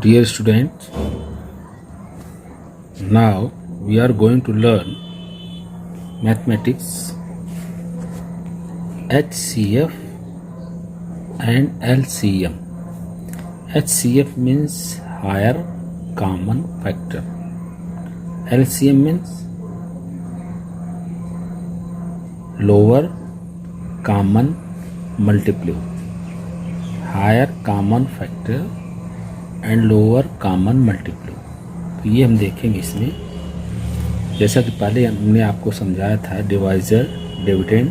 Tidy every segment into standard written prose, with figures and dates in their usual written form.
Dear students, now we are going to learn mathematics HCF and LCM. HCF means higher common factor. LCM means lower common multiple. Higher common factor and lower common multiple. तो ये हम देखेंगे इसमें, जैसा कि पहले हमने आपको समझाया था डिवाइजर डिविडेंड।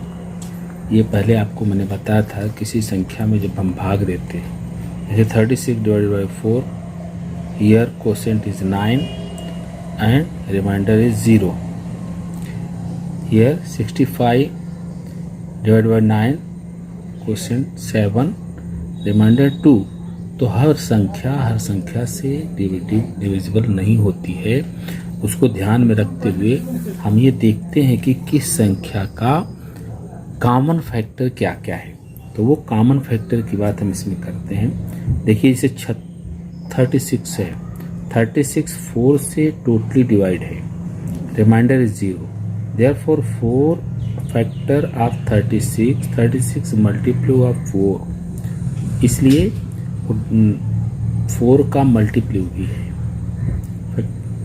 ये पहले आपको मैंने बताया था किसी संख्या में जब हम भाग देते हैं, जैसे 36 divided by 4, here quotient is 9 and remainder is 0। Here 65 divided by 9, quotient 7, remainder 2। तो हर संख्या से डिविजिबल नहीं होती है। उसको ध्यान में रखते हुए हम ये देखते हैं कि किस संख्या का कॉमन फैक्टर क्या क्या है। तो वो कॉमन फैक्टर की बात हम इसमें करते हैं। देखिए जैसे 36 है, 36 4 से टोटली डिवाइड है, remainder is 0। Therefore 4 factor of 36 multiple of 4, इसलिए 4 का मल्टीप्लो भी है,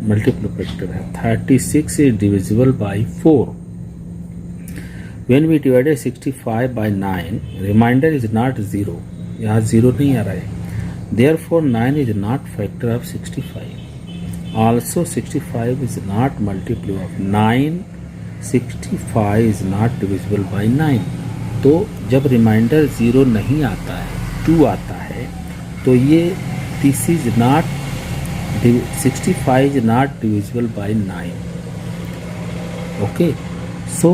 मल्टीप्लो फैक्टर है। 36 is divisible by 4। When we divided 65 by 9, remainder is not 0, यहाँ 0 नहीं आ रहा है। Therefore 9 is not factor of 65। Also 65 is not multiple of 9। 65 is not divisible by 9। तो जब रिमाइंडर 0 नहीं आता है, 2 आता है, तो ये this is not 65 is not divisible by 9। Okay, so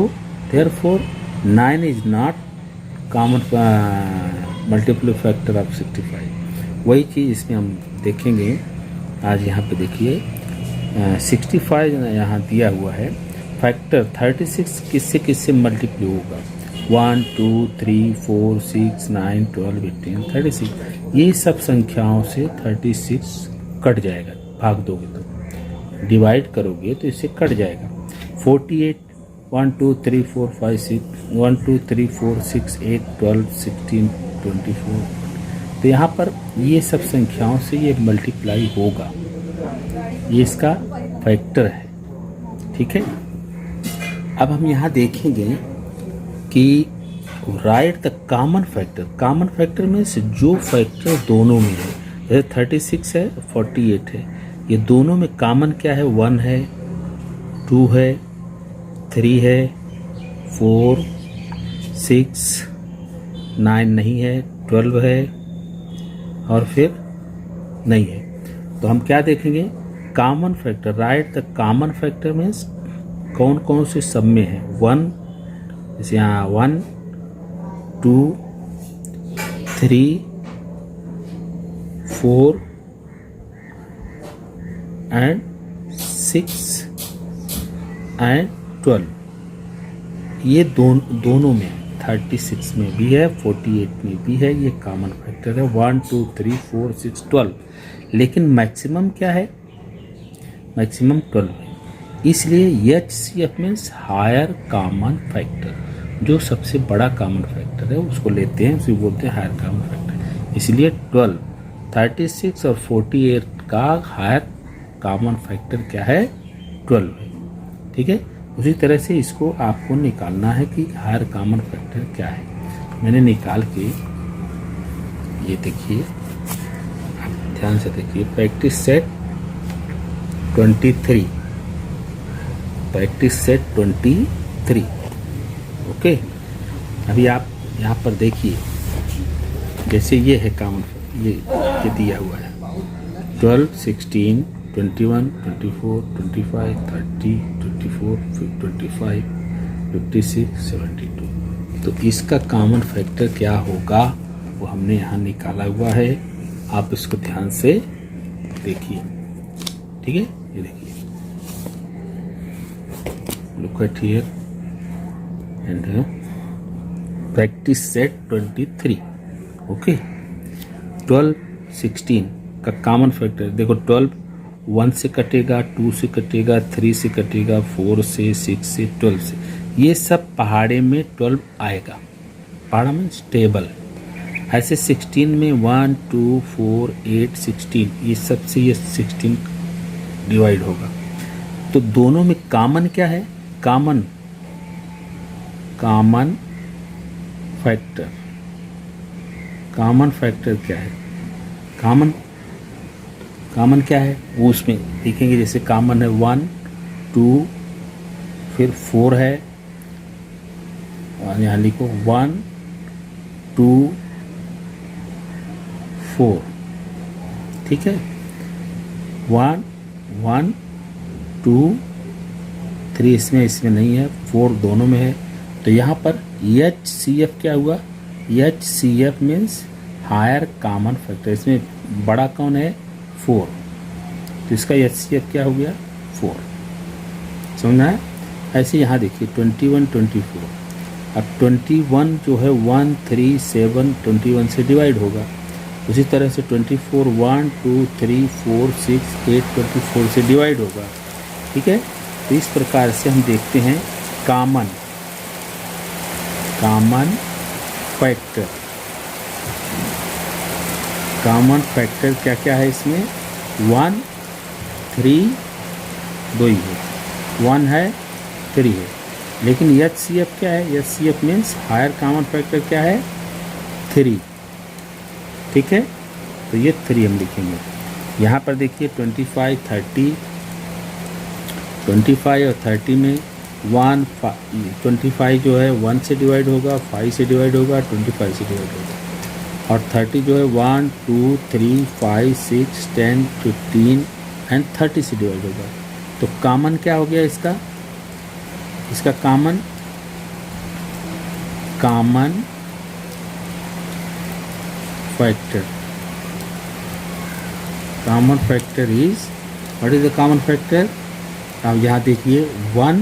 therefore 9 is not common multiple factor of 65। वही चीज़ इसमें हम देखेंगे आज। यहाँ पे देखिए 65 यहाँ दिया हुआ है, फैक्टर 36 किससे किससे मल्टीप्लाई होगा, 1 2 3 4 6 9 12 18 36। ये सब संख्याओं से 36 कट जाएगा, भाग दोगे तो, डिवाइड करोगे तो इससे कट जाएगा। 48 1 2 3 4 5 6 1 2 3 4 6 8 12 16 24। तो यहाँ पर ये सब संख्याओं से ये मल्टीप्लाई होगा, ये इसका फैक्टर है। ठीक है, अब हम यहाँ देखेंगे कि right the common factor. Common factor में से जो फैक्टर दोनों में है, जैसे 36 है 48 है, ये दोनों में कॉमन क्या है, 1 है, 2 है, 3 है, 4 6 9 नहीं है, 12 है और फिर नहीं है। तो हम क्या देखेंगे, common factor. Right the common factor means कौन कौन से सब में है। 1 जैसे यहाँ 1 2 3 4 एंड 6 एंड 12, ये दोनों में 36 में भी है, 48 में भी है, ये कॉमन फैक्टर है। 1 2 3 4 6 12, लेकिन मैक्सिमम क्या है, मैक्सिमम 12 है। इसलिए HCF means higher common factor, जो सबसे बड़ा कॉमन फैक्टर है उसको लेते हैं, उसे बोलते हैं हायर कॉमन फैक्टर। इसलिए 12, 36 और 48 का हायर कॉमन फैक्टर क्या है, 12 है। ठीक है, उसी तरह से इसको आपको निकालना है कि हायर कॉमन फैक्टर क्या है। मैंने निकाल के, ये देखिए, आप ध्यान से देखिए, practice set 23, practice set 23। Okay, अभी आप यहाँ पर देखिए, जैसे ये है कॉमन, ये दिया हुआ है 12 16 21 24 25 30 24 25 56 72। तो इसका कॉमन फैक्टर क्या होगा वो हमने यहाँ निकाला हुआ है, आप इसको ध्यान से देखिए। ठीक है, ये देखिए, look at here and practice set 23. Okay, 12 16 का कॉमन फैक्टर देखो 12 1 से कटेगा, 2 से कटेगा, 3 से कटेगा, 4 से, 6 से, 12 से, ये सब पहाड़े में 12 आएगा। पहाड़ा मीन्स टेबल। ऐसे 16 में 1 2 4 8 16 ये सब से ये 16 डिवाइड होगा। तो दोनों में कॉमन क्या है? Common factor. कॉमन फैक्टर क्या है? कॉमन क्या है वो उसमें देखेंगे। जैसे कॉमन है 1 2 फिर 4 है, और यहाँ लिखो 1 2 4, ठीक है। 1 1 2 3 इसमें नहीं है, 4 दोनों में है। तो यहाँ पर HCF क्या हुआ? HCF means higher common factor. इसमें बड़ा कौन है? 4, तो इसका HCF क्या हो गया? 4। समझना है? ऐसे यहाँ देखिए 21 24। अब 21 जो है 1 3 7 21 से डिवाइड होगा। उसी तरह से 24 1 2 3 4 6 8 24 से डिवाइड होगा, ठीक है। तो इस प्रकार से हम देखते हैं कॉमन फैक्टर। कॉमन फैक्टर क्या क्या है इसमें? 1 3 2 ही है, 1 है 3 है। लेकिन HCF क्या है? HCF means higher common factor क्या है? 3, ठीक है। तो ये 3 हम लिखेंगे। यहाँ पर देखिए 25 30, 25 और 30 में 25 जो है 1 से डिवाइड होगा, 5 से डिवाइड होगा, 25 से डिवाइड होगा। और 30 जो है 1 2 3 5 6 10 15 एंड 30 से डिवाइड होगा। तो कॉमन क्या हो गया इसका? इसका common factor. Common factor is, what is the common factor? अब यहाँ देखिए 1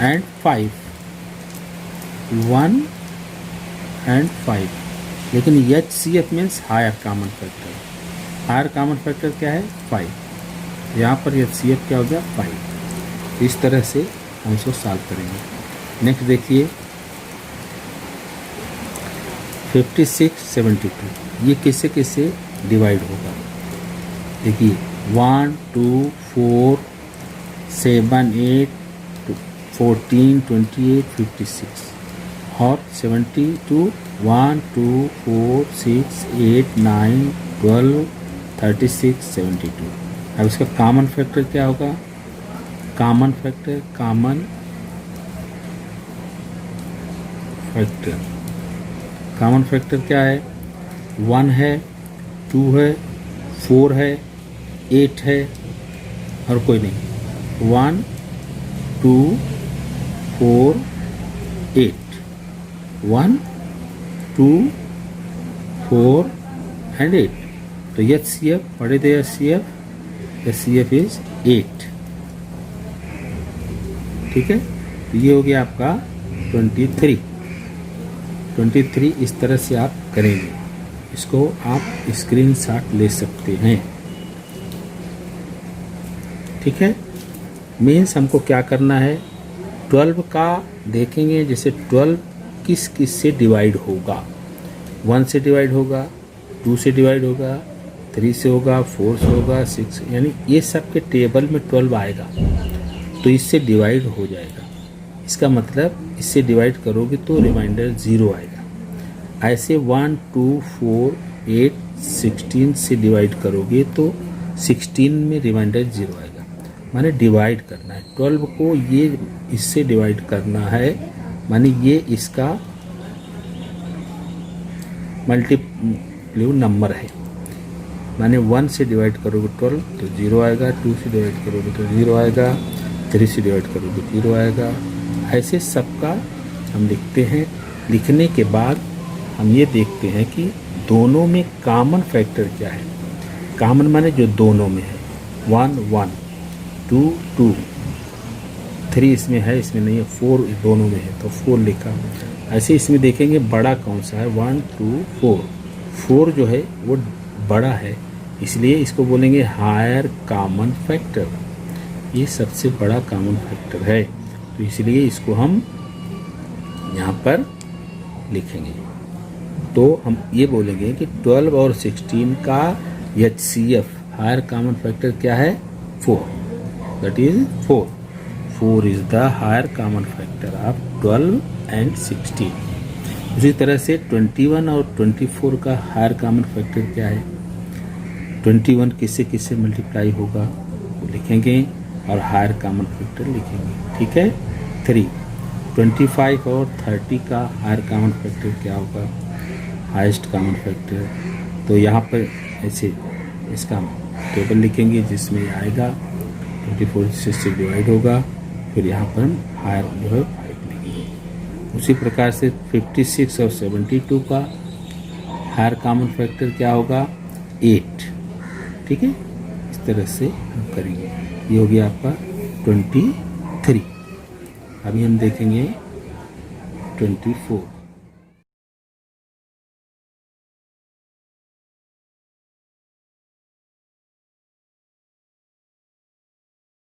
and 5, 1 and 5। लेकिन HCF means higher common factor. Higher common factor क्या है? 5। यहाँ पर HCF क्या हो गया? 5। इस तरह से हम इसको सॉल्व करेंगे। नेक्स्ट देखिए 56 72, ये किससे किससे डिवाइड होगा? देखिए 1 2 4 7 8 14 28 56 और 72 1 2 4 6 8 9 12 36 72। अब इसका कॉमन फैक्टर क्या होगा? कॉमन फैक्टर क्या है? 1 है, 2 है, 4 है, 8 है और कोई नहीं। 1 2 4 8, 1 2 4 and 8। तो HCF, what is the HCF? HCF is 8, ठीक है। तो ये हो गया आपका 23। इस तरह से आप करेंगे। इसको आप स्क्रीनशॉट ले सकते हैं, ठीक है। मीन्स हमको क्या करना है? 12 का देखेंगे, जैसे 12 किस किस से डिवाइड होगा। 1 से डिवाइड होगा, 2 से डिवाइड होगा, 3 से होगा, 4 से होगा, 6, यानी ये सब के टेबल में 12 आएगा तो इससे डिवाइड हो जाएगा। इसका मतलब इससे डिवाइड करोगे तो रिमाइंडर 0 आएगा। ऐसे 1 2 4 8 16 से डिवाइड करोगे तो 16 में रिमाइंडर 0 आएगा। माने डिवाइड करना है 12 को, ये इससे डिवाइड करना है, माने ये इसका मल्टीप्लिव नंबर है। माने 1 से डिवाइड करोगे 12 तो 0 आएगा, 2 से डिवाइड करोगे तो 0 आएगा, 3 से डिवाइड करोगे तो 0 आएगा। ऐसे सबका हम लिखते हैं। लिखने के बाद हम ये देखते हैं कि दोनों में कॉमन फैक्टर क्या है। कॉमन माने जो दोनों में है, 1 1 2 2, 3 इसमें है, इसमें नहीं है, 4 दोनों में है तो 4 लिखा। ऐसे इसमें देखेंगे बड़ा कौन सा है, 1 2 4। 4 जो है वो बड़ा है, इसलिए इसको बोलेंगे हायर कॉमन फैक्टर। ये सबसे बड़ा कॉमन फैक्टर है, तो इसलिए इसको हम यहाँ पर लिखेंगे। तो हम ये बोलेंगे कि 12 और 16 का HCF हायर कॉमन फैक्टर क्या है? 4, that is 4। 4 is the higher common factor of 12 and 16। उसी तरह से 21 और 24 का हायर कॉमन फैक्टर क्या है? 21 किससे किससे मल्टीप्लाई होगा वो लिखेंगे और हायर कॉमन फैक्टर लिखेंगे, ठीक है। 3, 25 और 30 का हायर कॉमन फैक्टर क्या होगा? Highest common factor. तो यहाँ पर ऐसे इसका टेबल लिखेंगे जिसमें आएगा 24 से डिवाइड होगा, फिर यहाँ पर हम हायर जो है 5 लिखेंगे। उसी प्रकार से 56 और 72 का हायर कॉमन फैक्टर क्या होगा? 8, ठीक है। इस तरह से हम करेंगे। ये हो गया आपका 23। अभी हम देखेंगे 24।